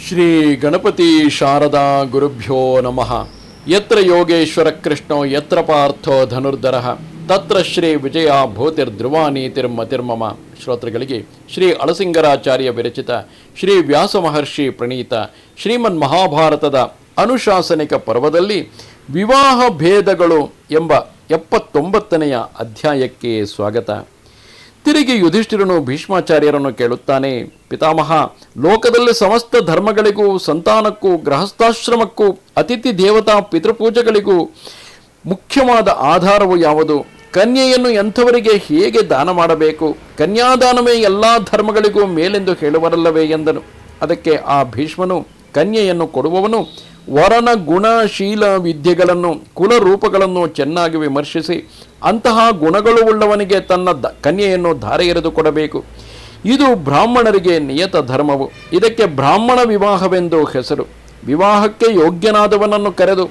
ಶ್ರೀ ಗಣಪತಿ ಶಾರದಾ ಗುರುಭ್ಯೋ ನಮಃ. ಯತ್ರ ಯೋಗೇಶ್ವರ ಕೃಷ್ಣೋ ಯತ್ರ ಪಾರ್ಥೋ ಧನುರ್ಧರಃ ತತ್ರ ಶ್ರೀ ವಿಜಯ ಭೂತಿರ್ಧ್ರುವ ನೀತಿರ್ಮತಿರ್ಮಮ. ಶ್ರೋತೃಗಳಿಗೆ ಶ್ರೀ ಅಳಸಿಂಗರಾಚಾರ್ಯ ವಿರಚಿತ ಶ್ರೀ ವ್ಯಾಸ ಮಹರ್ಷಿ ಪ್ರಣೀತ ಶ್ರೀಮನ್ ಮಹಾಭಾರತದ ಅನುಶಾಸನಿಕ ಪರ್ವದಲ್ಲಿ ವಿವಾಹ ಭೇದಗಳು ಎಂಬ 79ನೆಯ ಅಧ್ಯಾಯಕ್ಕೆ ಸ್ವಾಗತ. ತಿರುಗಿ ಯುಧಿಷ್ಠಿರನು ಭೀಷ್ಮಾಚಾರ್ಯರನ್ನು ಕೇಳುತ್ತಾನೆ, ಪಿತಾಮಹ, ಲೋಕದಲ್ಲಿ ಸಮಸ್ತ ಧರ್ಮಗಳಿಗೂ, ಸಂತಾನಕ್ಕೂ, ಗೃಹಸ್ಥಾಶ್ರಮಕ್ಕೂ, ಅತಿಥಿ ದೇವತಾ ಪಿತೃಪೂಜೆಗಳಿಗೂ ಮುಖ್ಯವಾದ ಆಧಾರವು ಯಾವುದು? ಕನ್ಯೆಯನ್ನು ಎಂಥವರಿಗೆ ಹೇಗೆ ದಾನ ಮಾಡಬೇಕು? ಕನ್ಯಾದಾನವೇ ಎಲ್ಲ ಧರ್ಮಗಳಿಗೂ ಮೇಲೆಂದು ಹೇಳುವರಲ್ಲವೇ ಎಂದನು. ಅದಕ್ಕೆ ಆ ಭೀಷ್ಮನು, ಕನ್ಯೆಯನ್ನು ಕೊಡುವವನು ವರನ ಗುಣ, ಶೀಲ, ವಿದ್ಯೆಗಳನ್ನು, ಕುಲರೂಪಗಳನ್ನು ಚೆನ್ನಾಗಿ ವಿಮರ್ಶಿಸಿ ಅಂತಹ ಗುಣಗಳು ಉಳ್ಳವನಿಗೆ ತನ್ನ ಕನ್ಯೆಯನ್ನು ಧಾರೆ ಎರೆದು ಕೊಡಬೇಕು. ಇದು ಬ್ರಾಹ್ಮಣರಿಗೆ ನಿಯತ ಧರ್ಮವು. ಇದಕ್ಕೆ ಬ್ರಾಹ್ಮಣ ವಿವಾಹವೆಂದು ಹೆಸರು. ವಿವಾಹಕ್ಕೆ ಯೋಗ್ಯನಾದವನನ್ನು ಕರೆದು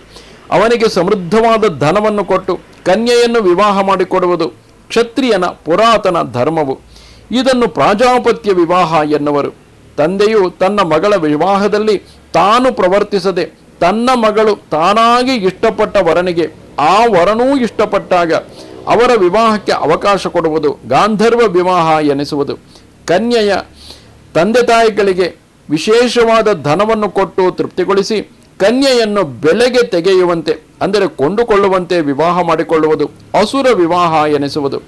ಅವನಿಗೆ ಸಮೃದ್ಧವಾದ ಧನವನ್ನು ಕೊಟ್ಟು ಕನ್ಯೆಯನ್ನು ವಿವಾಹ ಮಾಡಿಕೊಡುವುದು ಕ್ಷತ್ರಿಯನ ಪುರಾತನ ಧರ್ಮವು. ಇದನ್ನು ಪ್ರಾಜಾಪತ್ಯ ವಿವಾಹ ಎನ್ನುವರು. ತಂದೆಯು ತನ್ನ ಮಗಳ ವಿವಾಹದಲ್ಲಿ ತಾನು ಪ್ರವರ್ತಿಸದೆ ತನ್ನ ಮಗಳು ತಾನಾಗಿ ಇಷ್ಟಪಟ್ಟ ವರನಿಗೆ ಆ ವರನೂ ಇಷ್ಟಪಟ್ಟಾಗ ಅವರ ವಿವಾಹಕ್ಕೆ ಅವಕಾಶ ಕೊಡುವುದು ಗಾಂಧರ್ವ ವಿವಾಹ ಎನಿಸುವುದು. ಕನ್ಯೆಯ ತಂದೆ ತಾಯಿಗಳಿಗೆ ವಿಶೇಷವಾದ ಧನವನ್ನು ಕೊಟ್ಟು ತೃಪ್ತಿಗೊಳಿಸಿ ಕನ್ಯೆಯನ್ನು ಬೆಲೆಗೆ ತೆಗೆಯುವಂತೆ, ಅಂದರೆ ಕೊಂಡುಕೊಳ್ಳುವಂತೆ ವಿವಾಹ ಮಾಡಿಕೊಳ್ಳುವುದು ಅಸುರ ವಿವಾಹ ಎನಿಸುವುದು.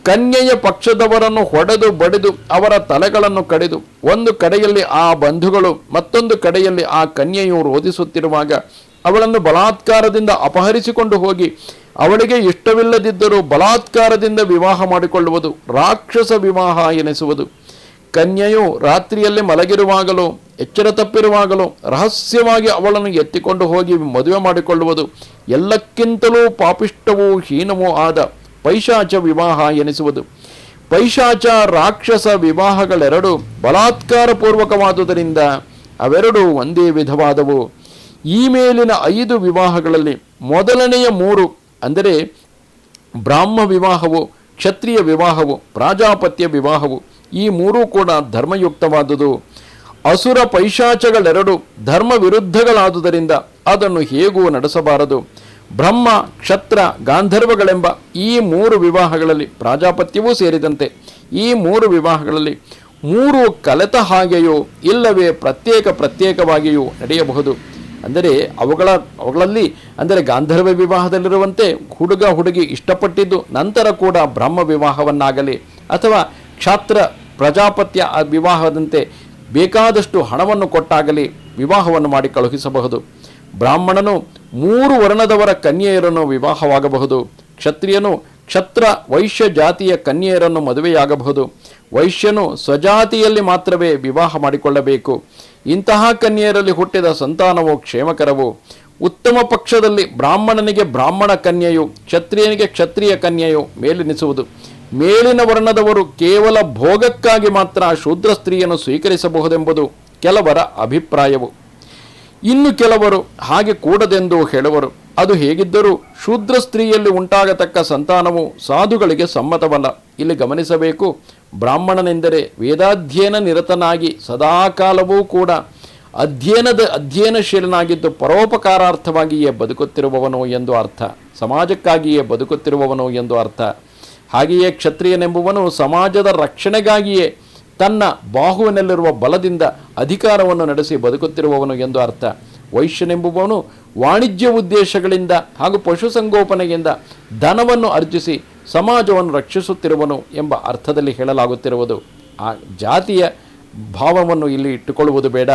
ಕನ್ಯೆಯ ಪಕ್ಷದವರನ್ನು ಹೊಡೆದು ಬಡಿದು ಅವರ ತಲೆಗಳನ್ನು ಕಡಿದು ಒಂದು ಕಡೆಯಲ್ಲಿ ಆ ಬಂಧುಗಳು, ಮತ್ತೊಂದು ಕಡೆಯಲ್ಲಿ ಆ ಕನ್ಯೆಯು ರೋಧಿಸುತ್ತಿರುವಾಗ ಅವಳನ್ನು ಬಲಾತ್ಕಾರದಿಂದ ಅಪಹರಿಸಿಕೊಂಡು ಹೋಗಿ ಅವಳಿಗೆ ಇಷ್ಟವಿಲ್ಲದಿದ್ದರೂ ಬಲಾತ್ಕಾರದಿಂದ ವಿವಾಹ ಮಾಡಿಕೊಳ್ಳುವುದು ರಾಕ್ಷಸ ವಿವಾಹ ಎನಿಸುವುದು. ಕನ್ಯೆಯು ರಾತ್ರಿಯಲ್ಲಿ ಮಲಗಿರುವಾಗಲೂ ಎಚ್ಚರ ತಪ್ಪಿರುವಾಗಲೂ ರಹಸ್ಯವಾಗಿ ಅವಳನ್ನು ಎತ್ತಿಕೊಂಡು ಹೋಗಿ ಮದುವೆ ಮಾಡಿಕೊಳ್ಳುವುದು ಎಲ್ಲಕ್ಕಿಂತಲೂ ಪಾಪಿಷ್ಟವೂ ಹೀನವೂ ಆದ ಪೈಶಾಚ ವಿವಾಹ ಎನಿಸುವುದು. ಪೈಶಾಚ ರಾಕ್ಷಸ ವಿವಾಹಗಳೆರಡು ಬಲಾತ್ಕಾರಪೂರ್ವಕವಾದುದರಿಂದ ಅವೆರಡೂ ಒಂದೇ ವಿಧವಾದವು. ಈ ಮೇಲಿನ 5 ವಿವಾಹಗಳಲ್ಲಿ ಮೊದಲನೆಯ 3 ಅಂದರೆ ಬ್ರಾಹ್ಮ ವಿವಾಹವು, ಕ್ಷತ್ರಿಯ ವಿವಾಹವು, ಪ್ರಾಜಾಪತ್ಯ ವಿವಾಹವು, ಈ 3 ಕೂಡ ಧರ್ಮಯುಕ್ತವಾದುದು. ಅಸುರ ಪೈಶಾಚಗಳೆರಡು ಧರ್ಮ ವಿರುದ್ಧಗಳಾದುದರಿಂದ ಅದನ್ನು ಹೇಗೂ ನಡೆಸಬಾರದು. ಬ್ರಹ್ಮ, ಕ್ಷತ್ರ, ಗಾಂಧರ್ವಗಳೆಂಬ ಈ 3 ವಿವಾಹಗಳಲ್ಲಿ, ಪ್ರಾಜಾಪತ್ಯವೂ ಸೇರಿದಂತೆ ಈ 3 ವಿವಾಹಗಳಲ್ಲಿ 3 ಕಲೆತ ಹಾಗೆಯೋ ಇಲ್ಲವೇ ಪ್ರತ್ಯೇಕವಾಗಿಯೂ ನಡೆಯಬಹುದು. ಅಂದರೆ ಅವುಗಳಲ್ಲಿ ಅಂದರೆ ಗಾಂಧರ್ವ ವಿವಾಹದಲ್ಲಿರುವಂತೆ ಹುಡುಗ ಹುಡುಗಿ ಇಷ್ಟಪಟ್ಟಿದ್ದು ನಂತರ ಕೂಡ ಬ್ರಹ್ಮ ವಿವಾಹವನ್ನಾಗಲಿ ಅಥವಾ ಕ್ಷಾತ್ರ ಪ್ರಜಾಪತ್ಯ ವಿವಾಹದಂತೆ ಬೇಕಾದಷ್ಟು ಹಣವನ್ನು ಕೊಟ್ಟಾಗಲಿ ವಿವಾಹವನ್ನು ಮಾಡಿ ಕಳುಹಿಸಬಹುದು. ಬ್ರಾಹ್ಮಣನು 3 ವರ್ಣದವರ ಕನ್ಯೆಯರನ್ನು ವಿವಾಹವಾಗಬಹುದು. ಕ್ಷತ್ರಿಯನು ಕ್ಷತ್ರ ವೈಶ್ಯ ಜಾತಿಯ ಕನ್ಯೆಯರನ್ನು ಮದುವೆಯಾಗಬಹುದು. ವೈಶ್ಯನು ಸ್ವಜಾತಿಯಲ್ಲಿ ಮಾತ್ರವೇ ವಿವಾಹ ಮಾಡಿಕೊಳ್ಳಬೇಕು. ಇಂತಹ ಕನ್ಯೆಯರಲ್ಲಿ ಹುಟ್ಟಿದ ಸಂತಾನವು ಕ್ಷೇಮಕರವು. ಉತ್ತಮ ಪಕ್ಷದಲ್ಲಿ ಬ್ರಾಹ್ಮಣನಿಗೆ ಬ್ರಾಹ್ಮಣ ಕನ್ಯೆಯು, ಕ್ಷತ್ರಿಯನಿಗೆ ಕ್ಷತ್ರಿಯ ಕನ್ಯೆಯು ಮೇಲೆನಿಸುವುದು. ಮೇಲಿನ ವರ್ಣದವರು ಕೇವಲ ಭೋಗಕ್ಕಾಗಿ ಮಾತ್ರ ಶೂದ್ರ ಸ್ತ್ರೀಯನ್ನು ಸ್ವೀಕರಿಸಬಹುದೆಂಬುದು ಕೆಲವರ ಅಭಿಪ್ರಾಯವು. ಇನ್ನು ಕೆಲವರು ಹಾಗೆ ಕೂಡದೆಂದು ಹೇಳುವರು. ಅದು ಹೇಗಿದ್ದರೂ ಶೂದ್ರ ಸ್ತ್ರೀಯಲ್ಲಿ ಉಂಟಾಗತಕ್ಕ ಸಂತಾನವು ಸಾಧುಗಳಿಗೆ ಸಮ್ಮತವಲ್ಲ. ಇಲ್ಲಿ ಗಮನಿಸಬೇಕು, ಬ್ರಾಹ್ಮಣನೆಂದರೆ ವೇದಾಧ್ಯಯನ ನಿರತನಾಗಿ ಸದಾಕಾಲವೂ ಕೂಡ ಅಧ್ಯಯನಶೀಲನಾಗಿದ್ದು ಪರೋಪಕಾರಾರ್ಥವಾಗಿಯೇ ಬದುಕುತ್ತಿರುವವನು ಎಂದು ಅರ್ಥ, ಸಮಾಜಕ್ಕಾಗಿಯೇ ಬದುಕುತ್ತಿರುವವನು ಎಂದು ಅರ್ಥ. ಹಾಗೆಯೇ ಕ್ಷತ್ರಿಯನೆಂಬುವನು ಸಮಾಜದ ರಕ್ಷಣೆಗಾಗಿಯೇ ತನ್ನ ಬಾಹುವಿನಲ್ಲಿರುವ ಬಲದಿಂದ ಅಧಿಕಾರವನ್ನು ನಡೆಸಿ ಬದುಕುತ್ತಿರುವವನು ಎಂದು ಅರ್ಥ. ವೈಶ್ಯನೆಂಬುವನು ವಾಣಿಜ್ಯ ಉದ್ದೇಶಗಳಿಂದ ಹಾಗೂ ಪಶುಸಂಗೋಪನೆಯಿಂದ ಧನವನ್ನು ಅರ್ಜಿಸಿ ಸಮಾಜವನ್ನು ರಕ್ಷಿಸುತ್ತಿರುವನು ಎಂಬ ಅರ್ಥದಲ್ಲಿ ಹೇಳಲಾಗುತ್ತಿರುವುದು. ಆ ಜಾತಿಯ ಭಾವವನ್ನು ಇಲ್ಲಿ ಇಟ್ಟುಕೊಳ್ಳುವುದು ಬೇಡ.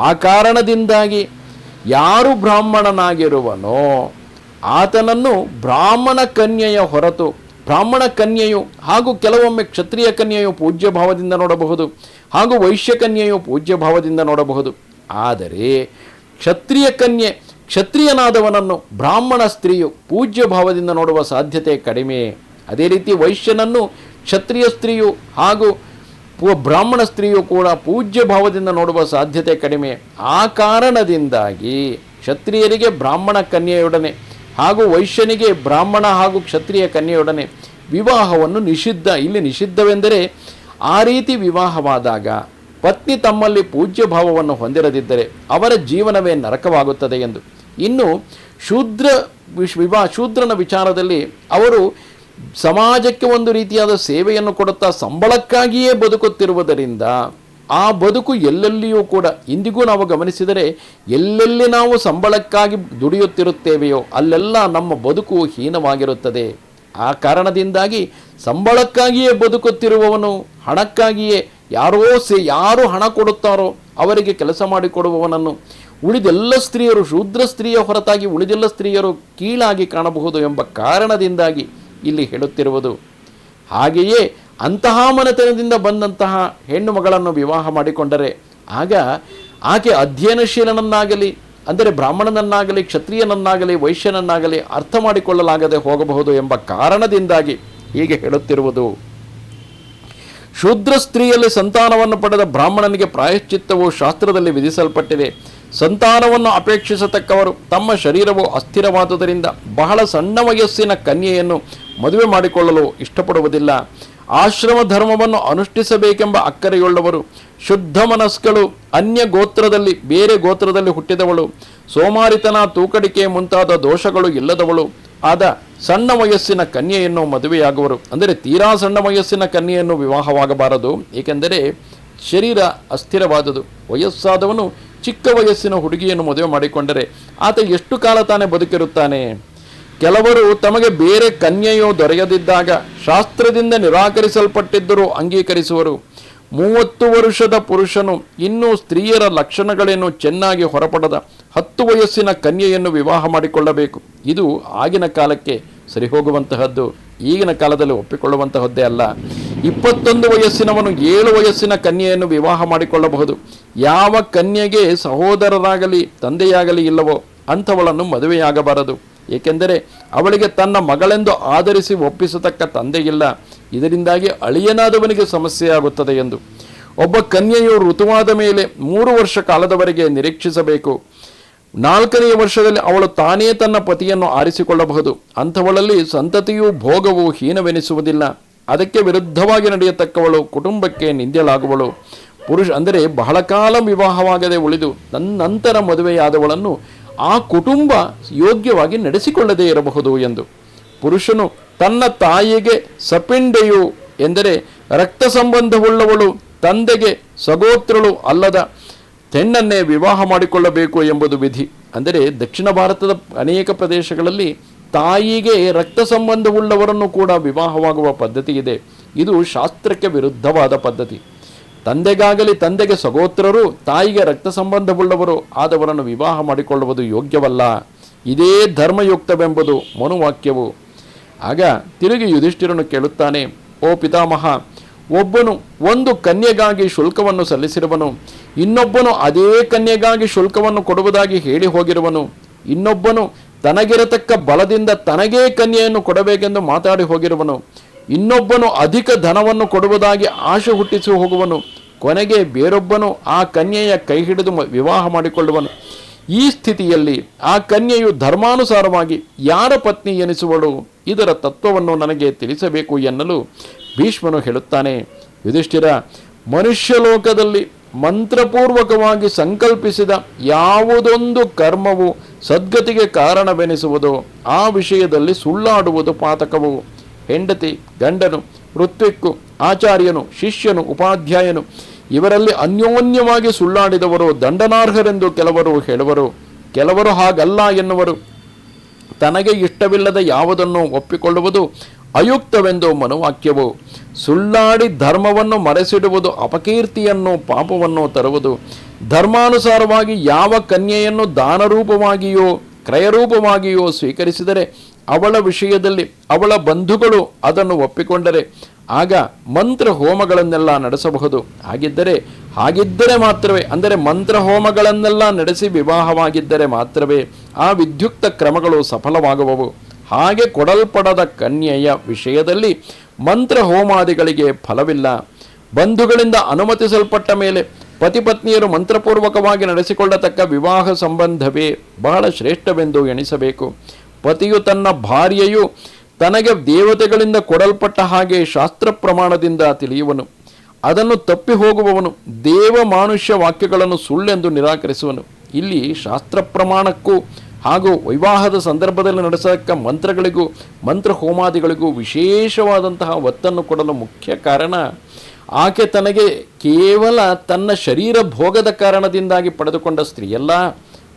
ಆ ಕಾರಣದಿಂದಾಗಿ ಯಾರು ಬ್ರಾಹ್ಮಣನಾಗಿರುವನೋ ಆತನನ್ನು ಬ್ರಾಹ್ಮಣ ಕನ್ಯೆಯ ಹೊರತು ಬ್ರಾಹ್ಮಣ ಕನ್ಯೆಯು ಹಾಗೂ ಕೆಲವೊಮ್ಮೆ ಕ್ಷತ್ರಿಯ ಕನ್ಯೆಯು ಪೂಜ್ಯ ಭಾವದಿಂದ ನೋಡಬಹುದು ಹಾಗೂ ವೈಶ್ಯ ಕನ್ಯೆಯು ಪೂಜ್ಯ ಭಾವದಿಂದ ನೋಡಬಹುದು. ಆದರೆ ಕ್ಷತ್ರಿಯ ಕನ್ಯೆ, ಕ್ಷತ್ರಿಯನಾದವನನ್ನು ಬ್ರಾಹ್ಮಣ ಸ್ತ್ರೀಯು ಪೂಜ್ಯ ಭಾವದಿಂದ ನೋಡುವ ಸಾಧ್ಯತೆ ಕಡಿಮೆ. ಅದೇ ರೀತಿ ವೈಶ್ಯನನ್ನು ಕ್ಷತ್ರಿಯ ಸ್ತ್ರೀಯು ಹಾಗೂ ಬ್ರಾಹ್ಮಣ ಸ್ತ್ರೀಯು ಕೂಡ ಪೂಜ್ಯ ಭಾವದಿಂದ ನೋಡುವ ಸಾಧ್ಯತೆ ಕಡಿಮೆ. ಆ ಕಾರಣದಿಂದಾಗಿ ಕ್ಷತ್ರಿಯರಿಗೆ ಬ್ರಾಹ್ಮಣ ಕನ್ಯೆಯೊಡನೆ ಹಾಗೂ ವೈಶ್ಯನಿಗೆ ಬ್ರಾಹ್ಮಣ ಹಾಗೂ ಕ್ಷತ್ರಿಯ ಕನ್ಯೆಯೊಡನೆ ವಿವಾಹವನ್ನು ನಿಷಿದ್ಧ. ಇಲ್ಲಿ ನಿಷಿದ್ಧವೆಂದರೆ ಆ ರೀತಿ ವಿವಾಹವಾದಾಗ ಪತ್ನಿ ತಮ್ಮಲ್ಲಿ ಪೂಜ್ಯ ಭಾವವನ್ನು ಹೊಂದಿರದಿದ್ದರೆ ಅವರ ಜೀವನವೇ ನರಕವಾಗುತ್ತದೆ ಎಂದು. ಇನ್ನು ಶೂದ್ರನ ವಿಚಾರದಲ್ಲಿ ಅವರು ಸಮಾಜಕ್ಕೆ ಒಂದು ರೀತಿಯಾದ ಸೇವೆಯನ್ನು ಕೊಡುತ್ತಾ ಸಂಬಳಕ್ಕಾಗಿಯೇ ಬದುಕುತ್ತಿರುವುದರಿಂದ ಆ ಬದುಕು ಎಲ್ಲೆಲ್ಲಿಯೂ ಕೂಡ ಇಂದಿಗೂ ನಾವು ಗಮನಿಸಿದರೆ ಎಲ್ಲೆಲ್ಲಿ ನಾವು ಸಂಬಳಕ್ಕಾಗಿ ದುಡಿಯುತ್ತಿರುತ್ತೇವೆಯೋ ಅಲ್ಲೆಲ್ಲ ನಮ್ಮ ಬದುಕು ಹೀನವಾಗಿರುತ್ತದೆ. ಆ ಕಾರಣದಿಂದಾಗಿ ಸಂಬಳಕ್ಕಾಗಿಯೇ ಬದುಕುತ್ತಿರುವವನು, ಹಣಕ್ಕಾಗಿಯೇ ಯಾರು ಹಣ ಕೊಡುತ್ತಾರೋ ಅವರಿಗೆ ಕೆಲಸ ಮಾಡಿಕೊಡುವವನನ್ನು ಉಳಿದೆಲ್ಲ ಸ್ತ್ರೀಯರು, ಶೂದ್ರ ಸ್ತ್ರೀಯ ಹೊರತಾಗಿ ಉಳಿದೆಲ್ಲ ಸ್ತ್ರೀಯರು ಕೀಳಾಗಿ ಕಾಣಬಹುದು ಎಂಬ ಕಾರಣದಿಂದಾಗಿ ಇಲ್ಲಿ ಹೇಳುತ್ತಿರುವುದು. ಹಾಗೆಯೇ ಅಂತಹ ಮನೆತನದಿಂದ ಬಂದಂತಹ ಹೆಣ್ಣು ಮಗಳನ್ನು ವಿವಾಹ ಮಾಡಿಕೊಂಡರೆ ಆಗ ಆಕೆ ಅಧ್ಯಯನಶೀಲನನ್ನಾಗಲಿ, ಅಂದರೆ ಬ್ರಾಹ್ಮಣನನ್ನಾಗಲಿ, ಕ್ಷತ್ರಿಯನನ್ನಾಗಲಿ, ವೈಶ್ಯನನ್ನಾಗಲಿ ಅರ್ಥ ಮಾಡಿಕೊಳ್ಳಲಾಗದೆ ಹೋಗಬಹುದು ಎಂಬ ಕಾರಣದಿಂದಾಗಿ ಹೀಗೆ ಹೇಳುತ್ತಿರುವುದು. ಶೂದ್ರ ಸ್ತ್ರೀಯಲ್ಲಿ ಸಂತಾನವನ್ನು ಪಡೆದ ಬ್ರಾಹ್ಮಣನಿಗೆ ಪ್ರಾಯಶ್ಚಿತ್ತವು ಶಾಸ್ತ್ರದಲ್ಲಿ ವಿಧಿಸಲ್ಪಟ್ಟಿದೆ. ಸಂತಾನವನ್ನು ಅಪೇಕ್ಷಿಸತಕ್ಕವರು ತಮ್ಮ ಶರೀರವು ಅಸ್ಥಿರವಾದುದರಿಂದ ಬಹಳ ಸಣ್ಣ ವಯಸ್ಸಿನ ಕನ್ಯೆಯನ್ನು ಮದುವೆ ಮಾಡಿಕೊಳ್ಳಲು ಇಷ್ಟಪಡುವುದಿಲ್ಲ. ಆಶ್ರಮ ಧರ್ಮವನ್ನು ಅನುಷ್ಠಿಸಬೇಕೆಂಬ ಅಕ್ಕರೆಯುಳ್ಳವರು, ಶುದ್ಧ ಮನಸ್ಕಳು, ಅನ್ಯ ಗೋತ್ರದಲ್ಲಿ ಬೇರೆ ಗೋತ್ರದಲ್ಲಿ ಹುಟ್ಟಿದವಳು, ಸೋಮಾರಿತನ, ತೂಕಡಿಕೆ ಮುಂತಾದ ದೋಷಗಳು ಇಲ್ಲದವಳು ಆದ ಸಣ್ಣ ವಯಸ್ಸಿನ ಕನ್ಯೆಯನ್ನು ಮದುವೆಯಾಗುವರು. ಅಂದರೆ ತೀರಾ ಸಣ್ಣ ವಯಸ್ಸಿನ ಕನ್ಯೆಯನ್ನು ವಿವಾಹವಾಗಬಾರದು, ಏಕೆಂದರೆ ಶರೀರ ಅಸ್ಥಿರವಾದುದು. ವಯಸ್ಸಾದವನು ಚಿಕ್ಕ ವಯಸ್ಸಿನ ಹುಡುಗಿಯನ್ನು ಮದುವೆ ಮಾಡಿಕೊಂಡರೆ ಆತ ಎಷ್ಟು ಕಾಲ ತಾನೇ ಬದುಕಿರುತ್ತಾನೆ? ಕೆಲವರು ತಮಗೆ ಬೇರೆ ಕನ್ಯೆಯೋ ದೊರೆಯದಿದ್ದಾಗ ಶಾಸ್ತ್ರದಿಂದ ನಿರಾಕರಿಸಲ್ಪಟ್ಟಿದ್ದರೂ ಅಂಗೀಕರಿಸುವರು. 30 ವರ್ಷದ ಪುರುಷನು ಇನ್ನೂ ಸ್ತ್ರೀಯರ ಲಕ್ಷಣಗಳೇನು ಚೆನ್ನಾಗಿ ಹೊರಪಡದ 10 ವಯಸ್ಸಿನ ಕನ್ಯೆಯನ್ನು ವಿವಾಹ ಮಾಡಿಕೊಳ್ಳಬೇಕು. ಇದು ಆಗಿನ ಕಾಲಕ್ಕೆ ಸರಿಹೋಗುವಂತಹದ್ದು, ಈಗಿನ ಕಾಲದಲ್ಲಿ ಒಪ್ಪಿಕೊಳ್ಳುವಂತಹದ್ದೇ ಅಲ್ಲ. 21 ವಯಸ್ಸಿನವನು 7 ವಯಸ್ಸಿನ ಕನ್ಯೆಯನ್ನು ವಿವಾಹ ಮಾಡಿಕೊಳ್ಳಬಹುದು. ಯಾವ ಕನ್ಯೆಗೆ ಸಹೋದರರಾಗಲಿ ತಂದೆಯಾಗಲಿ ಇಲ್ಲವೋ ಅಂಥವಳನ್ನು ಮದುವೆಯಾಗಬಾರದು, ಏಕೆಂದರೆ ಅವಳಿಗೆ ತನ್ನ ಮಗಳೆಂದು ಆಧರಿಸಿ ಒಪ್ಪಿಸತಕ್ಕ ತಂದೆಯಿಲ್ಲ. ಇದರಿಂದಾಗಿ ಅಳಿಯನಾದವನಿಗೆ ಸಮಸ್ಯೆಯಾಗುತ್ತದೆ ಎಂದು. ಒಬ್ಬ ಕನ್ಯೆಯು ಋತುವಾದ ಮೇಲೆ 3 ವರ್ಷ ಕಾಲದವರೆಗೆ ನಿರೀಕ್ಷಿಸಬೇಕು. 4ನೇ ವರ್ಷದಲ್ಲಿ ಅವಳು ತಾನೇ ತನ್ನ ಪತಿಯನ್ನು ಆರಿಸಿಕೊಳ್ಳಬಹುದು. ಅಂಥವಳಲ್ಲಿ ಸಂತತಿಯೂ ಭೋಗವೂ ಹೀನವೆನಿಸುವುದಿಲ್ಲ. ಅದಕ್ಕೆ ವಿರುದ್ಧವಾಗಿ ನಡೆಯತಕ್ಕವಳು ಕುಟುಂಬಕ್ಕೆ ನಿಂದೆಲಾಗುವಳು. ಅಂದರೆ ಬಹಳ ಕಾಲ ವಿವಾಹವಾಗದೆ ಉಳಿದು ನಂತರ ಮದುವೆಯಾದವಳನ್ನು ಆ ಕುಟುಂಬ ಯೋಗ್ಯವಾಗಿ ನಡೆಸಿಕೊಳ್ಳದೇ ಇರಬಹುದು ಎಂದು. ಪುರುಷನು ತನ್ನ ತಾಯಿಗೆ ಸಪಿಂಡೆಯು ಎಂದರೆ ರಕ್ತ ಸಂಬಂಧವುಳ್ಳವಳು, ತಂದೆಗೆ ಸಗೋತ್ರಳು ಅಲ್ಲದ ಹೆಣ್ಣನ್ನೇ ವಿವಾಹ ಮಾಡಿಕೊಳ್ಳಬೇಕು ಎಂಬುದು ವಿಧಿ. ಅಂದರೆ ದಕ್ಷಿಣ ಭಾರತದ ಅನೇಕ ಪ್ರದೇಶಗಳಲ್ಲಿ ತಾಯಿಗೆ ರಕ್ತ ಸಂಬಂಧವುಳ್ಳವರನ್ನು ಕೂಡ ವಿವಾಹವಾಗುವ ಪದ್ಧತಿ ಇದೆ. ಇದು ಶಾಸ್ತ್ರಕ್ಕೆ ವಿರುದ್ಧವಾದ ಪದ್ಧತಿ. ತಂದೆಗಾಗಲಿ ತಂದೆಗೆ ಸಗೋತ್ರರು, ತಾಯಿಗೆ ರಕ್ತ ಸಂಬಂಧವುಳ್ಳವರು ಆದವರನ್ನು ವಿವಾಹ ಮಾಡಿಕೊಳ್ಳುವುದು ಯೋಗ್ಯವಲ್ಲ. ಇದೇ ಧರ್ಮಯುಕ್ತವೆಂಬುದು ಮನುವಾಕ್ಯವು. ಆಗ ತಿರುಗಿ ಯುಧಿಷ್ಠಿರನು ಕೇಳುತ್ತಾನೆ, ಓ ಪಿತಾಮಹ, ಒಬ್ಬನು ಒಂದು ಕನ್ಯೆಗಾಗಿ ಶುಲ್ಕವನ್ನು ಸಲ್ಲಿಸಿರುವನು, ಇನ್ನೊಬ್ಬನು ಅದೇ ಕನ್ಯೆಗಾಗಿ ಶುಲ್ಕವನ್ನು ಕೊಡುವುದಾಗಿ ಹೇಳಿ ಹೋಗಿರುವನು, ಇನ್ನೊಬ್ಬನು ತನಗಿರತಕ್ಕ ಬಲದಿಂದ ತನಗೇ ಕನ್ಯೆಯನ್ನು ಕೊಡಬೇಕೆಂದು ಮಾತಾಡಿ ಹೋಗಿರುವನು, ಇನ್ನೊಬ್ಬನು ಅಧಿಕ ಧನವನ್ನು ಕೊಡುವುದಾಗಿ ಆಶೆ ಹುಟ್ಟಿಸಿ ಹೋಗುವನು, ಕೊನೆಗೆ ಬೇರೊಬ್ಬನು ಆ ಕನ್ಯೆಯ ಕೈ ಹಿಡಿದು ವಿವಾಹ ಮಾಡಿಕೊಳ್ಳುವನು. ಈ ಸ್ಥಿತಿಯಲ್ಲಿ ಆ ಕನ್ಯೆಯು ಧರ್ಮಾನುಸಾರವಾಗಿ ಯಾರ ಪತ್ನಿ ಎನಿಸುವಳು? ಇದರ ತತ್ವವನ್ನು ನನಗೆ ತಿಳಿಸಬೇಕು ಎನ್ನಲು ಭೀಷ್ಮನು ಹೇಳುತ್ತಾನೆ, ಯುಧಿಷ್ಠಿರ, ಮನುಷ್ಯ ಲೋಕದಲ್ಲಿ ಮಂತ್ರಪೂರ್ವಕವಾಗಿ ಸಂಕಲ್ಪಿಸಿದ ಯಾವುದೊಂದು ಕರ್ಮವು ಸದ್ಗತಿಗೆ ಕಾರಣವೆನಿಸುವುದೋ ಆ ವಿಷಯದಲ್ಲಿ ಸುಳ್ಳಾಡುವುದು ಪಾತಕವು. ಹೆಂಡತಿ, ಗಂಡನು, ಋತ್ವಿಕ್ಕು, ಆಚಾರ್ಯನು, ಶಿಷ್ಯನು, ಉಪಾಧ್ಯಾಯನು ಇವರಲ್ಲಿ ಅನ್ಯೋನ್ಯವಾಗಿ ಸುಳ್ಳಾಡಿದವರು ದಂಡನಾರ್ಹರೆಂದು ಕೆಲವರು ಹೇಳುವರು. ಕೆಲವರು ಹಾಗಲ್ಲ ಎನ್ನುವರು. ತನಗೆ ಇಷ್ಟವಿಲ್ಲದ ಯಾವುದನ್ನು ಒಪ್ಪಿಕೊಳ್ಳುವುದು ಅಯುಕ್ತವೆಂದು ಮನುವಾಕ್ಯವು. ಸುಳ್ಳಾಡಿ ಧರ್ಮವನ್ನು ಮರೆಸಿಡುವುದು ಅಪಕೀರ್ತಿಯನ್ನು ಪಾಪವನ್ನು ತರುವುದು. ಧರ್ಮಾನುಸಾರವಾಗಿ ಯಾವ ಕನ್ಯೆಯನ್ನು ದಾನರೂಪವಾಗಿಯೋ ಕ್ರಯರೂಪವಾಗಿಯೋ ಸ್ವೀಕರಿಸಿದರೆ ಅವಳ ವಿಷಯದಲ್ಲಿ ಅವಳ ಬಂಧುಗಳು ಅದನ್ನು ಒಪ್ಪಿಕೊಂಡರೆ ಆಗ ಮಂತ್ರ ಹೋಮಗಳನ್ನೆಲ್ಲ ನಡೆಸಬಹುದು. ಹಾಗಿದ್ದರೆ ಮಾತ್ರವೇ, ಅಂದರೆ ಮಂತ್ರ ಹೋಮಗಳನ್ನೆಲ್ಲ ನಡೆಸಿ ವಿವಾಹವಾಗಿದ್ದರೆ ಮಾತ್ರವೇ ಆ ವಿದ್ಯುಕ್ತ ಕ್ರಮಗಳು ಸಫಲವಾಗುವವು. ಹಾಗೆ ಕೊಡಲ್ಪಡದ ಕನ್ಯೆಯ ವಿಷಯದಲ್ಲಿ ಮಂತ್ರ ಹೋಮಾದಿಗಳಿಗೆ ಫಲವಿಲ್ಲ. ಬಂಧುಗಳಿಂದ ಅನುಮತಿಸಲ್ಪಟ್ಟ ಮೇಲೆ ಪತಿಪತ್ನಿಯರು ಮಂತ್ರಪೂರ್ವಕವಾಗಿ ನಡೆಸಿಕೊಳ್ಳತಕ್ಕ ವಿವಾಹ ಸಂಬಂಧವೇ ಬಹಳ ಶ್ರೇಷ್ಠವೆಂದು ಎಣಿಸಬೇಕು. ಪತಿಯು ತನ್ನ ಭಾರ್ಯೆಯು ತನಗೆ ದೇವತೆಗಳಿಂದ ಕೊಡಲ್ಪಟ್ಟ ಹಾಗೆ ಶಾಸ್ತ್ರ ಪ್ರಮಾಣದಿಂದ ತಿಳಿಯುವನು. ಅದನ್ನು ತಪ್ಪಿ ಹೋಗುವವನು ದೇವ ಮಾನುಷ್ಯ ವಾಕ್ಯಗಳನ್ನು ಸುಳ್ಳೆಂದು ನಿರಾಕರಿಸುವನು. ಇಲ್ಲಿ ಶಾಸ್ತ್ರ ಪ್ರಮಾಣಕ್ಕೂ ಹಾಗೂ ವಿವಾಹದ ಸಂದರ್ಭದಲ್ಲಿ ನಡೆಸತಕ್ಕ ಮಂತ್ರಗಳಿಗೂ ಮಂತ್ರ ಹೋಮಾದಿಗಳಿಗೂ ವಿಶೇಷವಾದಂತಹ ಒತ್ತನ್ನು ಕೊಡಲು ಮುಖ್ಯ ಕಾರಣ, ಆಕೆ ತನಗೆ ಕೇವಲ ತನ್ನ ಶರೀರ ಭೋಗದ ಕಾರಣದಿಂದಾಗಿ ಪಡೆದುಕೊಂಡ ಸ್ತ್ರೀಯಲ್ಲ,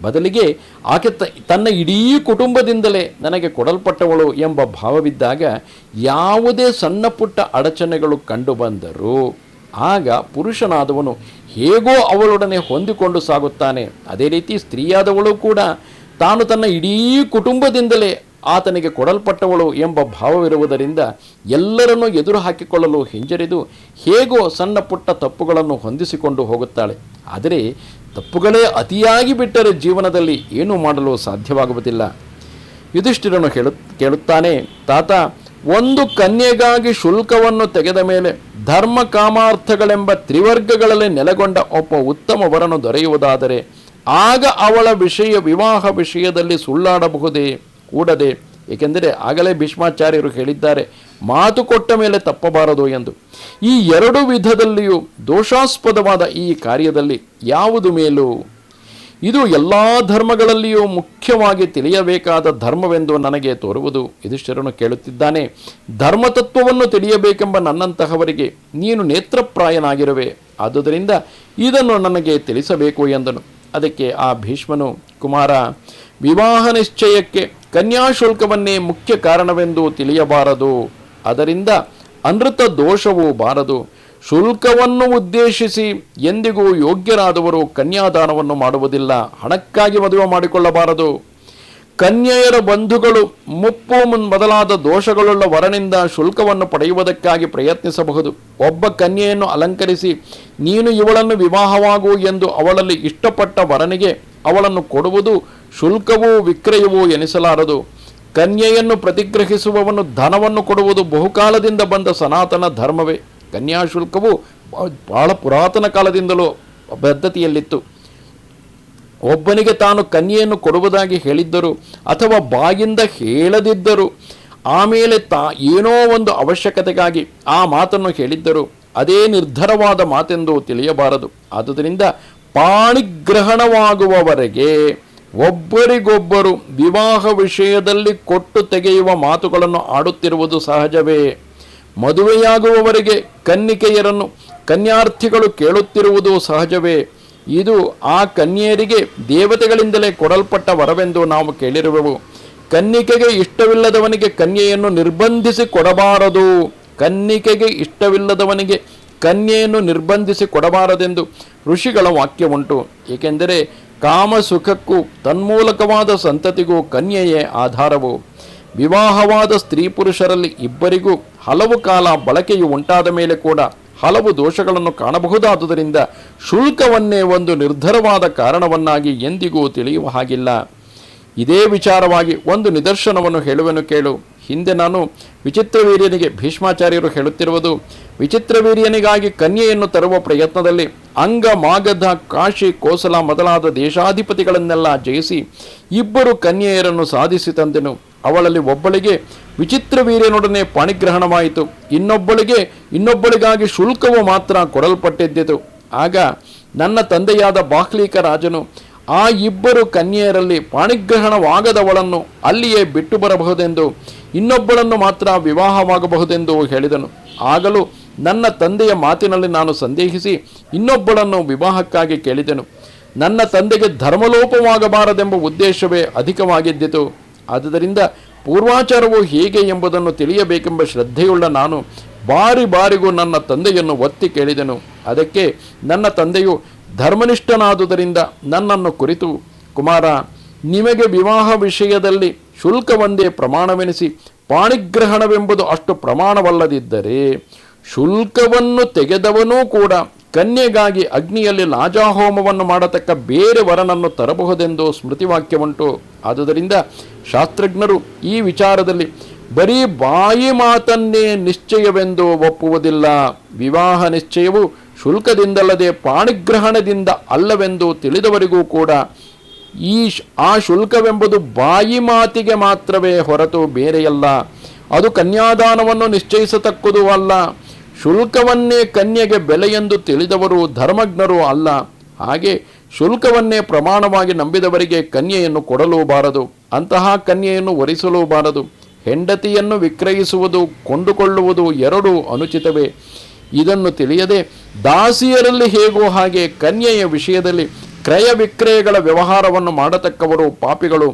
ಬದಲಿಗೆ ಆಕೆ ತನ್ನ ಇಡೀ ಕುಟುಂಬದಿಂದಲೇ ನನಗೆ ಕೊಡಲ್ಪಟ್ಟವಳು ಎಂಬ ಭಾವವಿದ್ದಾಗ ಯಾವುದೇ ಸಣ್ಣ ಪುಟ್ಟ ಅಡಚಣೆಗಳು ಕಂಡುಬಂದರೂ ಆಗ ಪುರುಷನಾದವನು ಹೇಗೋ ಅವಳೊಡನೆ ಹೊಂದಿಕೊಂಡು ಸಾಗುತ್ತಾನೆ. ಅದೇ ರೀತಿ ಸ್ತ್ರೀಯಾದವಳು ಕೂಡ ತಾನು ತನ್ನ ಇಡೀ ಕುಟುಂಬದಿಂದಲೇ ಆತನಿಗೆ ಕೊಡಲ್ಪಟ್ಟವಳು ಎಂಬ ಭಾವವಿರುವುದರಿಂದ ಎಲ್ಲರನ್ನೂ ಎದುರು ಹಾಕಿಕೊಳ್ಳಲು ಹಿಂಜರಿದು ಹೇಗೋ ಸಣ್ಣ ಪುಟ್ಟ ತಪ್ಪುಗಳನ್ನು ಹೊಂದಿಸಿಕೊಂಡು ಹೋಗುತ್ತಾಳೆ. ಆದರೆ ತಪ್ಪುಗಳೇ ಅತಿಯಾಗಿ ಬಿಟ್ಟರೆ ಜೀವನದಲ್ಲಿ ಏನೂ ಮಾಡಲು ಸಾಧ್ಯವಾಗುವುದಿಲ್ಲ. ಯುಧಿಷ್ಠಿರನು ಕೇಳುತ್ತಾನೆ, ತಾತ, ಒಂದು ಕನ್ಯೆಗಾಗಿ ಶುಲ್ಕವನ್ನು ತೆಗೆದ ಮೇಲೆ ಧರ್ಮ ಕಾಮಾರ್ಥಗಳೆಂಬ ತ್ರಿವರ್ಗಗಳಲ್ಲಿ ನೆಲೆಗೊಂಡ ಒಬ್ಬ ಉತ್ತಮ ವರನು ದೊರೆಯುವುದಾದರೆ ಆಗ ಅವಳ ವಿವಾಹ ವಿಷಯದಲ್ಲಿ ಸುಳ್ಳಾಡಬಹುದೇ? ಕೂಡದೆ. ಏಕೆಂದರೆ ಆಗಲೇ ಭೀಷ್ಮಾಚಾರ್ಯರು ಹೇಳಿದ್ದಾರೆ, ಮಾತು ಕೊಟ್ಟ ಮೇಲೆ ತಪ್ಪಬಾರದು ಎಂದು. ಈ ಎರಡು ವಿಧದಲ್ಲಿಯೂ ದೋಷಾಸ್ಪದವಾದ ಈ ಕಾರ್ಯದಲ್ಲಿ ಯಾವುದು ಮೇಲು? ಇದು ಎಲ್ಲ ಧರ್ಮಗಳಲ್ಲಿಯೂ ಮುಖ್ಯವಾಗಿ ತಿಳಿಯಬೇಕಾದ ಧರ್ಮವೆಂದು ನನಗೆ ತೋರುವುದು. ಯುಧಿಷ್ಠಿರನು ಕೇಳುತ್ತಿದ್ದಾನೆ, ಧರ್ಮತತ್ವವನ್ನು ತಿಳಿಯಬೇಕೆಂಬ ನನ್ನಂತಹವರಿಗೆ ನೀನು ನೇತ್ರಪ್ರಾಯನಾಗಿರುವೆ, ಆದುದರಿಂದ ಇದನ್ನು ನನಗೆ ತಿಳಿಸಬೇಕು ಎಂದನು. ಅದಕ್ಕೆ ಆ ಭೀಷ್ಮನು, ಕುಮಾರ, ವಿವಾಹ ನಿಶ್ಚಯಕ್ಕೆ ಕನ್ಯಾಶುಲ್ಕವನ್ನೇ ಮುಖ್ಯ ಕಾರಣವೆಂದು ತಿಳಿಯಬಾರದು. ಅದರಿಂದ ಅನೃತ ದೋಷವೂ ಬಾರದು. ಶುಲ್ಕವನ್ನು ಉದ್ದೇಶಿಸಿ ಎಂದಿಗೂ ಯೋಗ್ಯರಾದವರು ಕನ್ಯಾದಾನವನ್ನು ಮಾಡುವುದಿಲ್ಲ. ಹಣಕ್ಕಾಗಿ ಮದುವೆ ಮಾಡಿಕೊಳ್ಳಬಾರದು. ಕನ್ಯೆಯರ ಬಂಧುಗಳು ಮುಪ್ಪು ಮೊದಲಾದ ದೋಷಗಳುಳ್ಳ ವರನಿಂದ ಶುಲ್ಕವನ್ನು ಪಡೆಯುವುದಕ್ಕಾಗಿ ಪ್ರಯತ್ನಿಸಬಹುದು. ಒಬ್ಬ ಕನ್ಯೆಯನ್ನು ಅಲಂಕರಿಸಿ ನೀನು ಇವಳನ್ನು ವಿವಾಹವಾಗು ಎಂದು ಅವಳಲ್ಲಿ ಇಷ್ಟಪಟ್ಟ ವರನಿಗೆ ಅವಳನ್ನು ಕೊಡುವುದು ಶುಲ್ಕವೂ ವಿಕ್ರಯವೂ ಎನಿಸಲಾರದು. ಕನ್ಯೆಯನ್ನು ಪ್ರತಿಗ್ರಹಿಸುವವನು ಧನವನ್ನು ಕೊಡುವುದು ಬಹುಕಾಲದಿಂದ ಬಂದ ಸನಾತನ ಧರ್ಮವೇ. ಕನ್ಯಾಶುಲ್ಕವು ಬಹಳ ಪುರಾತನ ಕಾಲದಿಂದಲೂ ಪದ್ಧತಿಯಲ್ಲಿತ್ತು. ಒಬ್ಬನಿಗೆ ತಾನು ಕನ್ಯೆಯನ್ನು ಕೊಡುವುದಾಗಿ ಹೇಳಿದ್ದರು ಅಥವಾ ಬಾಯಿಂದ ಹೇಳದಿದ್ದರು, ಆಮೇಲೆ ಏನೋ ಒಂದು ಅವಶ್ಯಕತೆಗಾಗಿ ಆ ಮಾತನ್ನು ಹೇಳಿದ್ದರು, ಅದೇ ನಿರ್ಧಾರವಾದ ಮಾತೆಂದು ತಿಳಿಯಬಾರದು. ಆದುದರಿಂದ ಪಾಣಿಗ್ರಹಣವಾಗುವವರೆಗೆ ಒಬ್ಬರಿಗೊಬ್ಬರು ವಿವಾಹ ವಿಷಯದಲ್ಲಿ ಕೊಟ್ಟು ತೆಗೆಯುವ ಮಾತುಗಳನ್ನು ಆಡುತ್ತಿರುವುದು ಸಹಜವೇ. ಮದುವೆಯಾಗುವವರೆಗೆ ಕನ್ನಿಕೆಯರನ್ನು ಕನ್ಯಾರ್ಥಿಗಳು ಕೇಳುತ್ತಿರುವುದು ಸಹಜವೇ. ಇದು ಆ ಕನ್ಯೆಯರಿಗೆ ದೇವತೆಗಳಿಂದಲೇ ಕೊಡಲ್ಪಟ್ಟ ವರವೆಂದು ನಾವು ಕೇಳಿರುವೆವು. ಕನ್ನಿಕೆಗೆ ಇಷ್ಟವಿಲ್ಲದವನಿಗೆ ಕನ್ಯೆಯನ್ನು ನಿರ್ಬಂಧಿಸಿ ಕೊಡಬಾರದು. ಕನ್ನಿಕೆಗೆ ಇಷ್ಟವಿಲ್ಲದವನಿಗೆ ಕನ್ಯೆಯನ್ನು ನಿರ್ಬಂಧಿಸಿ ಕೊಡಬಾರದೆಂದು ಋಷಿಗಳ ವಾಕ್ಯ ಉಂಟು. ಏಕೆಂದರೆ ಕಾಮ ಸುಖಕ್ಕೂ ತನ್ಮೂಲಕವಾದ ಸಂತತಿಗೂ ಕನ್ಯೆಯೇ ಆಧಾರವು. ವಿವಾಹವಾದ ಸ್ತ್ರೀ ಪುರುಷರಲ್ಲಿ ಇಬ್ಬರಿಗೂ ಹಲವು ಕಾಲ ಬಳಕೆಯು ಉಂಟಾದ ಮೇಲೆ ಕೂಡ ಹಲವು ದೋಷಗಳನ್ನು ಕಾಣಬಹುದಾದುದರಿಂದ ಶುಲ್ಕವನ್ನೇ ಒಂದು ನಿರ್ಧಾರವಾದ ಕಾರಣವನ್ನಾಗಿ ಎಂದಿಗೂ ತಿಳಿಯುವ ಹಾಗಿಲ್ಲ. ಇದೇ ವಿಚಾರವಾಗಿ ಒಂದು ನಿದರ್ಶನವನ್ನು ಹೇಳುವೆನು ಕೇಳು. ಹಿಂದೆ ನಾನು ವಿಚಿತ್ರವೀರ್ಯನಿಗೆ ಭೀಷ್ಮಾಚಾರ್ಯರು ಹೇಳುತ್ತಿರುವುದು, ವಿಚಿತ್ರವೀರ್ಯನಿಗಾಗಿ ಕನ್ಯೆಯನ್ನು ತರುವ ಪ್ರಯತ್ನದಲ್ಲಿ ಅಂಗ, ಮಾಗಧ, ಕಾಶಿ, ಕೋಸಲ ಮೊದಲಾದ ದೇಶಾಧಿಪತಿಗಳನ್ನೆಲ್ಲ ಜಯಿಸಿ ಇಬ್ಬರು ಕನ್ಯೆಯರನ್ನು ಸಾಧಿಸಿ ತಂದೆನು. ಅವಳಲ್ಲಿ ಒಬ್ಬಳಿಗೆ ವಿಚಿತ್ರವೀರ್ಯನೊಡನೆ ಪಾಣಿಗ್ರಹಣವಾಯಿತು, ಇನ್ನೊಬ್ಬಳಿಗಾಗಿ ಶುಲ್ಕವು ಮಾತ್ರ ಕೊಡಲ್ಪಟ್ಟಿದ್ದಿತು. ಆಗ ನನ್ನ ತಂದೆಯಾದ ಬಾಹ್ಲಿಕ ರಾಜನು ಆ ಇಬ್ಬರು ಕನ್ಯೆಯರಲ್ಲಿ ಪಾಣಿಗ್ರಹಣವಾಗದವಳನ್ನು ಅಲ್ಲಿಯೇ ಬಿಟ್ಟು ಬರಬಹುದೆಂದು, ಇನ್ನೊಬ್ಬಳನ್ನು ಮಾತ್ರ ವಿವಾಹವಾಗಬಹುದೆಂದು ಹೇಳಿದನು. ಆಗಲೂ ನನ್ನ ತಂದೆಯ ಮಾತಿನಲ್ಲಿ ನಾನು ಸಂದೇಹಿಸಿ ಇನ್ನೊಬ್ಬಳನ್ನು ವಿವಾಹಕ್ಕಾಗಿ ಕೇಳಿದೆನು. ನನ್ನ ತಂದೆಗೆ ಧರ್ಮಲೋಪವಾಗಬಾರದೆಂಬ ಉದ್ದೇಶವೇ ಅಧಿಕವಾಗಿದ್ದಿತು. ಆದುದರಿಂದ ಪೂರ್ವಾಚಾರವು ಹೇಗೆ ಎಂಬುದನ್ನು ತಿಳಿಯಬೇಕೆಂಬ ಶ್ರದ್ಧೆಯುಳ್ಳ ನಾನು ಬಾರಿಗೂ ನನ್ನ ತಂದೆಯನ್ನು ಒತ್ತಿ ಕೇಳಿದೆನು. ಅದಕ್ಕೆ ನನ್ನ ತಂದೆಯು ಧರ್ಮನಿಷ್ಠನಾದುದರಿಂದ ನನ್ನನ್ನು ಕುರಿತು, ಕುಮಾರ, ನಿಮಗೆ ವಿವಾಹ ವಿಷಯದಲ್ಲಿ ಶುಲ್ಕವೊಂದೇ ಪ್ರಮಾಣವೆನಿಸಿ ಪಾಣಿಗ್ರಹಣವೆಂಬುದು ಅಷ್ಟು ಪ್ರಮಾಣವಲ್ಲದಿದ್ದರೆ ಶುಲ್ಕವನ್ನು ತೆಗೆದವನೂ ಕೂಡ ಕನ್ಯೆಗಾಗಿ ಅಗ್ನಿಯಲ್ಲಿ ಲಾಜಾಹೋಮವನ್ನು ಮಾಡತಕ್ಕ ಬೇರೆ ವರನನ್ನು ತರಬಹುದೆಂದು ಸ್ಮೃತಿವಾಕ್ಯವುಂಟು. ಆದುದರಿಂದ ಶಾಸ್ತ್ರಜ್ಞರು ಈ ವಿಚಾರದಲ್ಲಿ ಬರೀ ಬಾಯಿ ಮಾತನ್ನೇ ನಿಶ್ಚಯವೆಂದು ಒಪ್ಪುವುದಿಲ್ಲ. ವಿವಾಹ ನಿಶ್ಚಯವು ಶುಲ್ಕದಿಂದಲ್ಲದೆ ಪಾಣಿಗ್ರಹಣದಿಂದ ಅಲ್ಲವೆಂದು ತಿಳಿದವರಿಗೂ ಕೂಡ ಆ ಶುಲ್ಕವೆಂಬುದು ಬಾಯಿ ಮಾತಿಗೆ ಮಾತ್ರವೇ ಹೊರತು ಬೇರೆಯಲ್ಲ. ಅದು ಕನ್ಯಾದಾನವನ್ನು ನಿಶ್ಚಯಿಸತಕ್ಕುದೂ ಅಲ್ಲ. ಶುಲ್ಕವನ್ನೇ ಕನ್ಯೆಗೆ ಬೆಲೆಯೆಂದು ತಿಳಿದವರು ಧರ್ಮಜ್ಞರೂ ಅಲ್ಲ. ಹಾಗೆ ಶುಲ್ಕವನ್ನೇ ಪ್ರಮಾಣವಾಗಿ ನಂಬಿದವರಿಗೆ ಕನ್ಯೆಯನ್ನು ಕೊಡಲೂಬಾರದು, ಅಂತಹ ಕನ್ಯೆಯನ್ನು ವರಿಸಲೂಬಾರದು. ಹೆಂಡತಿಯನ್ನು ವಿಕ್ರಯಿಸುವುದು, ಕೊಂಡುಕೊಳ್ಳುವುದು ಎರಡೂ ಅನುಚಿತವೇ. ಇದನ್ನು ತಿಳಿಯದೆ ದಾಸಿಯರಲ್ಲಿ ಹೇಗೋ ಹಾಗೆ ಕನ್ಯೆಯ ವಿಷಯದಲ್ಲಿ ಕ್ರಯ ವಿಕ್ರಯಗಳ ವ್ಯವಹಾರವನ್ನು ಮಾಡತಕ್ಕವರು ಪಾಪಿಗಳು.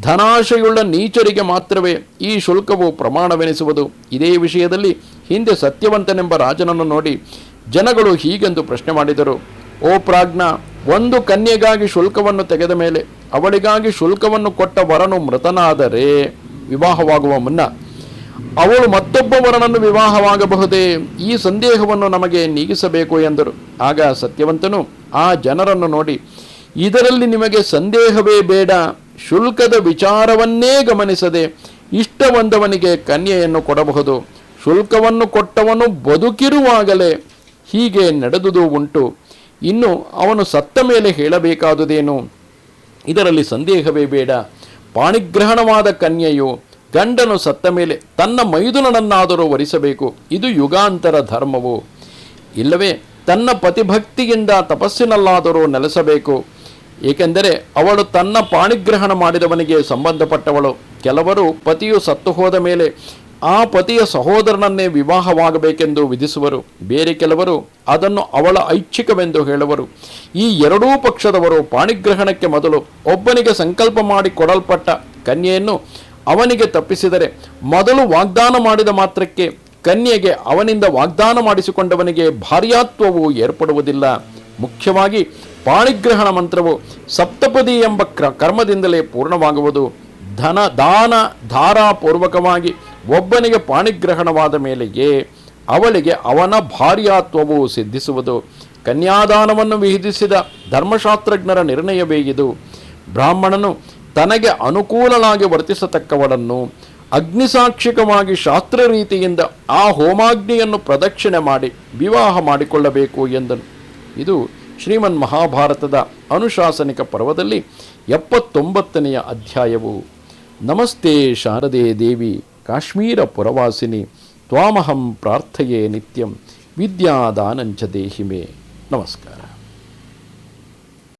ಧನಾಶೆಯುಳ್ಳ ನೀಚರಿಗೆ ಮಾತ್ರವೇ ಈ ಶುಲ್ಕವು ಪ್ರಮಾಣವೆನಿಸುವುದು. ಇದೇ ವಿಷಯದಲ್ಲಿ ಹಿಂದೆ ಸತ್ಯವಂತನೆಂಬ ರಾಜನನ್ನು ನೋಡಿ ಜನಗಳು ಹೀಗೆಂದು ಪ್ರಶ್ನೆ ಮಾಡಿದರು: ಓ ಪ್ರಾಜ್ಞ, ಒಂದು ಕನ್ಯೆಗಾಗಿ ಶುಲ್ಕವನ್ನು ತೆಗೆದ ಮೇಲೆ ಅವಳಿಗಾಗಿ ಶುಲ್ಕವನ್ನು ಕೊಟ್ಟ ವರನು ಮೃತನಾದರೆ ವಿವಾಹವಾಗುವ ಮುನ್ನ ಅವಳು ಮತ್ತೊಬ್ಬ ವರನನ್ನು ವಿವಾಹವಾಗಬಹುದೇ? ಈ ಸಂದೇಹವನ್ನು ನಮಗೆ ನೀಗಿಸಬೇಕು ಎಂದರು. ಆಗ ಸತ್ಯವಂತನು ಆ ಜನರನ್ನು ನೋಡಿ, ಇದರಲ್ಲಿ ನಿಮಗೆ ಸಂದೇಹವೇ ಬೇಡ. ಶುಲ್ಕದ ವಿಚಾರವನ್ನೇ ಗಮನಿಸದೆ ಇಷ್ಟವಂದವನಿಗೆ ಕನ್ಯೆಯನ್ನು ಕೊಡಬಹುದು. ಶುಲ್ಕವನ್ನು ಕೊಟ್ಟವನು ಬದುಕಿರುವಾಗಲೇ ಹೀಗೆ ನಡೆದುದು ಉಂಟು. ಇನ್ನು ಅವನು ಸತ್ತ ಮೇಲೆ ಹೇಳಬೇಕಾದುದೇನು? ಇದರಲ್ಲಿ ಸಂದೇಹವೇ ಬೇಡ. ಪಾಣಿಗ್ರಹಣವಾದ ಕನ್ಯೆಯು ಗಂಡನು ಸತ್ತ ಮೇಲೆ ತನ್ನ ಮೈದುನನನ್ನಾದರೂ ವರಿಸಬೇಕು. ಇದು ಯುಗಾಂತರ ಧರ್ಮವು. ಇಲ್ಲವೇ ತನ್ನ ಪತಿಭಕ್ತಿಯಿಂದ ತಪಸ್ಸಿನಲ್ಲಾದರೂ ನೆಲೆಸಬೇಕು. ಏಕೆಂದರೆ ಅವಳು ತನ್ನ ಪಾಣಿಗ್ರಹಣ ಮಾಡಿದವನಿಗೆ ಸಂಬಂಧಪಟ್ಟವಳು. ಕೆಲವರು ಪತಿಯು ಸತ್ತು ಹೋದ ಮೇಲೆ ಆ ಪತಿಯ ಸಹೋದರನನ್ನೇ ವಿವಾಹವಾಗಬೇಕೆಂದು ವಿಧಿಸುವರು. ಬೇರೆ ಕೆಲವರು ಅದನ್ನು ಅವಳ ಐಚ್ಛಿಕವೆಂದು ಹೇಳುವರು. ಈ ಎರಡೂ ಪಕ್ಷದವರು ಪಾಣಿಗ್ರಹಣಕ್ಕೆ ಮೊದಲು ಒಬ್ಬನಿಗೆ ಸಂಕಲ್ಪ ಮಾಡಿ ಕೊಡಲ್ಪಟ್ಟ ಕನ್ಯೆಯನ್ನು ಅವನಿಗೆ ತಪ್ಪಿಸಿದರೆ ಮೊದಲು ವಾಗ್ದಾನ ಮಾಡಿದ ಮಾತ್ರಕ್ಕೆ ಕನ್ಯೆಗೆ ಅವನಿಂದ ವಾಗ್ದಾನ ಮಾಡಿಸಿಕೊಂಡವನಿಗೆ ಭಾರ್ಯಾತ್ವವು ಏರ್ಪಡುವುದಿಲ್ಲ. ಮುಖ್ಯವಾಗಿ ಪಾಣಿಗ್ರಹಣ ಮಂತ್ರವು ಸಪ್ತಪದಿ ಎಂಬ ಕರ್ಮದಿಂದಲೇ ಪೂರ್ಣವಾಗುವುದು. ದಾನ ಧಾರಾಪೂರ್ವಕವಾಗಿ ಒಬ್ಬನಿಗೆ ಪಾಣಿಗ್ರಹಣವಾದ ಮೇಲೆಯೇ ಅವಳಿಗೆ ಅವನ ಭಾರ್ಯಾತ್ವವು ಸಿದ್ಧಿಸುವುದು. ಕನ್ಯಾದಾನವನ್ನು ವಿಧಿಸಿದ ಧರ್ಮಶಾಸ್ತ್ರಜ್ಞರ ನಿರ್ಣಯವೇ ಇದು. ಬ್ರಾಹ್ಮಣನು ತನಗೆ ಅನುಕೂಲವಾಗಿ ವರ್ತಿಸತಕ್ಕವಳನ್ನು ಅಗ್ನಿಸಾಕ್ಷಿಕವಾಗಿ ಶಾಸ್ತ್ರ ರೀತಿಯಿಂದ ಆ ಹೋಮಾಗ್ನಿಯನ್ನು ಪ್ರದಕ್ಷಿಣೆ ಮಾಡಿ ವಿವಾಹ ಮಾಡಿಕೊಳ್ಳಬೇಕು ಎಂದನು. ಇದು ಶ್ರೀಮನ್ ಮಹಾಭಾರತದ ಅನುಶಾಸನಿಕ ಪರ್ವದಲ್ಲಿ 79ನೆಯ ಅಧ್ಯಾಯವು. ನಮಸ್ತೆ ಶಾರದೆ ದೇವಿ ಕಾಶ್ಮೀರ ಪುರವಾಸಿನಿ ತ್ವಾಮಹಂ ಪ್ರಾರ್ಥಯೇ ನಿತ್ಯಂ ವಿದ್ಯಾದಾನಂಚ ದೇಹಿಮೆ. ನಮಸ್ಕಾರ.